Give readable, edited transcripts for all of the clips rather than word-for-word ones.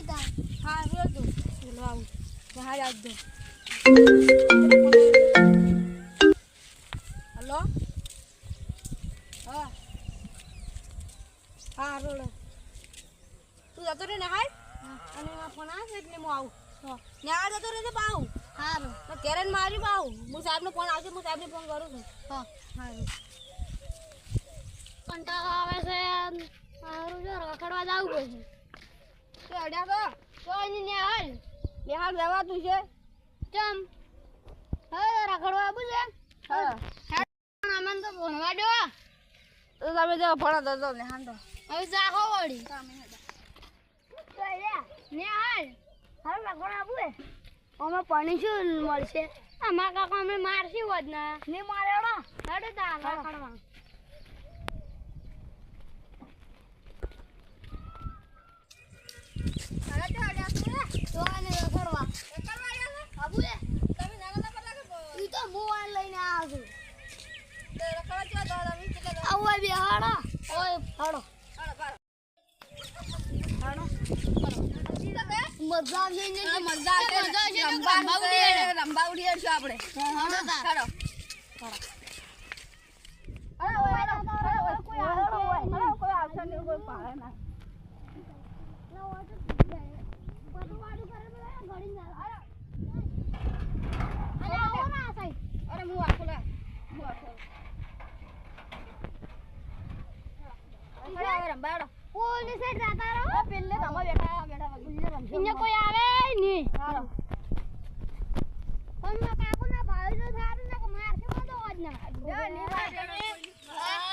તા હા રોજ દો ચલો આવું બહાર આજ દો હલો હા હા રોડ તું જતો રે ને હાલ અને ફોન આવે એટલે હું આવું ન્યા જતો રહેજે બાઉ હારું તો કેરન મારી બાઉ હું સાહેબનો ફોન આવશે હું સાહેબને ફોન કરું છું હા હારું કંટાળો આવે છે હારું જો રખડવા જાવું પડશે તે અડ્યા તો એની ને હાલ બેહાલ જવાતું છે ચમ હવે રખડવા આવું છે હા અમન તો ભણવા દો તો તમે જો ભણો દો ને હાંડો હવે જાહો વળી તો ને હાલ હાલ રખડવા આવું હે અમે પાણી શું મળશે અમારા કાકા અમે મારશી હોત ને ને મારેડો હેડો તા રખડવા તો આને રખડવા આબુ હે તમે નાના પર લાગે ઈ તો મોબાઈલ લઈને આવ્યો તો રખવા ચા દો તમે કેટલા આવો બે હાડો ઓય હાડો હાડો મજા આવે ને મજા આવશે રંબા ઉડીએ છે આપણે હાડો તા હાડો કોઈ આવશે નહીં કોઈ પાડે ના અરે હું આખો લે હું આખો રંબાડો ઓલી સાઈડ જાતા રહો પેલે તમે બેઠા બેઠા ઇને કોઈ આવે નહીં હાલો પણ માં કાકુ ના ભાઈ તો સારું ને કે મારશે બધો જ ના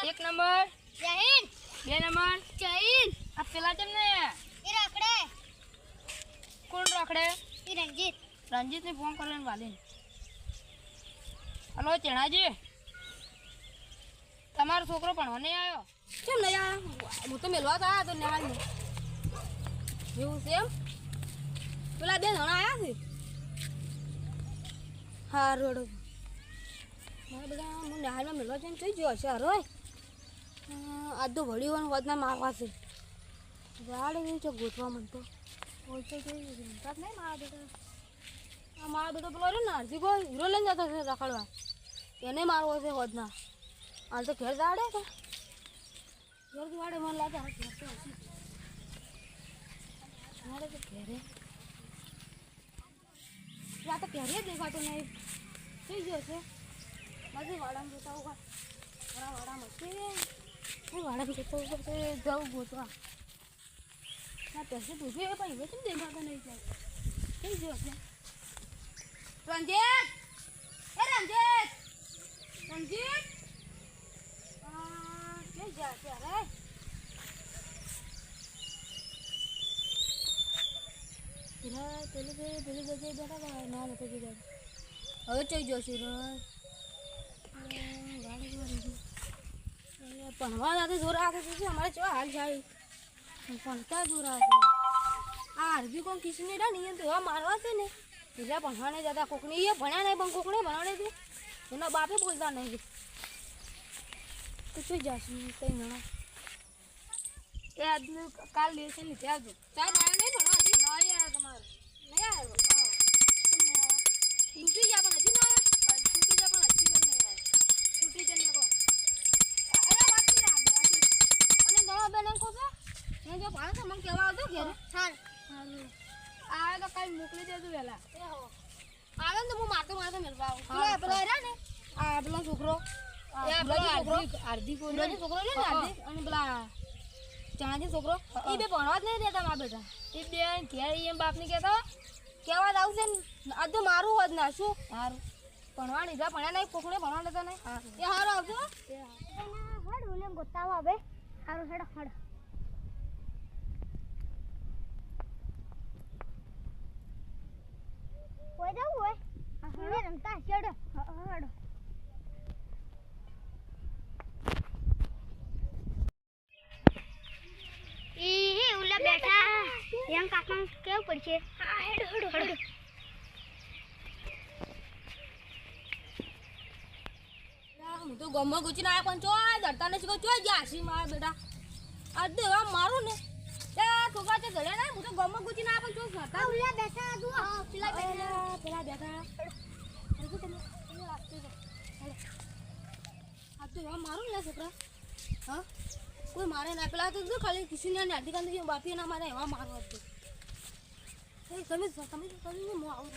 એક નંબર જય હિન્દ બે નંબર જય હિન્દ આ પેલા કેમ ને એ રખડે કોણ રખડે એ રંજીત રંજીત ને ફોન કરીને વાલી હલો ચેણાજી તમારો છોકરો ભણવા નહીં આવ્યો કેમ નહીં આવ્યો હું તો મેળવા તો આવ્યા તો નેહાલ એવું છે એમ પેલા બે જણા આવ્યા છે હા રોડ મારા બધા હું નેહાલમાં મેળવા જઈને થઈ ગયો હશે હરો આજ તો વળી વાનું વધના મારવા છે વાડ એવી છે ગોતવા મને તો ઓછો નહીં મારા બેટા મારો બેટો પેલો રહ્યો ને હરજી કોઈ હીરો લઈને જતો છે રખડવા એને મારવો છે હોદના હાલ તો ઘેર દાડે કે ઘેર વાડે મને લાગે ઘેર તો હશે મારે તો ઘેરે આ તો ઘેરે દેખાતો નહીં થઈ ગયો છે બાજુ વાડામાં જતા ઉભા વાડામાં છે એ વાડામાં જતો ઉભા છે જવું ગોતવા ના પેસે પૂછ્યું એ પણ હવે કેમ દેખાતો નહીં જાય થઈ ગયો છે રંજીત એ રંજીત રંજીત ક્યાં જા છે અરે પેલી જગ્યાએ બેઠા ના નથી જગ્યા હવે ચઈ જશે ભણવા સાથે જોર આવે છે અમારે કેવા હાલ જાય ભણતા જોર આવે આ અરબી કોણ કિશની રા નહીં તો એવા મારવા છે ને એટલે ભણવાને જતા કોકને એ ભણ્યા નહીં પણ કોકને ભણાવડે છે એના બાપે બોલતા નહીં તો શું જશે કઈ ઘણા એ આજનું કાલ દિવસે લીધે આવજો સાહેબ આવ્યા નહીં ભણવા હજી નહીં આવ્યા તમારે નહીં આવ્યો હા કેમ નહીં આવ્યા છૂટી ગયા પણ હજી ના આવ્યા છૂટી ગયા પણ હજી પણ નહીં આવ્યા છૂટી જઈને કહો અરે વાત કરી અને દવા બેન કહો છો એ જો ભણે છે મને કહેવા આવજો ઘેર હાલ આવે તો કાલ મોકલી દેજો વહેલા આવે ને તો હું મારતો મેળવા આવું પેલા રહ્યા ને આ પેલો છોકરો આરધી છોકરો છે ને આરધી અને પેલા ચાણાજી છોકરો એ બે ભણવા જ નહીં દેતા મારા બેટા એ બે ઘેર એમ બાપને કહેતા કહેવા જ આવશે ને આ તો મારું હોત ના શું સારું ભણવા લીધા ભણ્યા નહીં કોકને ભણવા લેતા નહીં એ સારું આવજો હડ ઓલે ગોતાવા હવે સારું હેડ હડ કોઈ જવું હોય હવે રમતા હેડ હડ ઈ ઉલા બેઠા એમ કાકા કેવું પડશે હા હેડ હડ હડ હું તો ગમો ગુચી ના પણ ચો દડતા ને ચો જ્યાં મારા બેટા આ દેવા મારું ને એ છોકરા તો ધડે ના હું તો ગમમાં ગુચી ના પણ ચોક હતા ઉલ્યા બેઠા જુઓ પેલા બેઠા હરકુ તમે આ તો એવા મારું ને છોકરા હા કોઈ મારે ના પેલા તો ખાલી કિશનને નાટી કાંદી બાપી ના મારે એવા મારવા હતું તમે હું આવું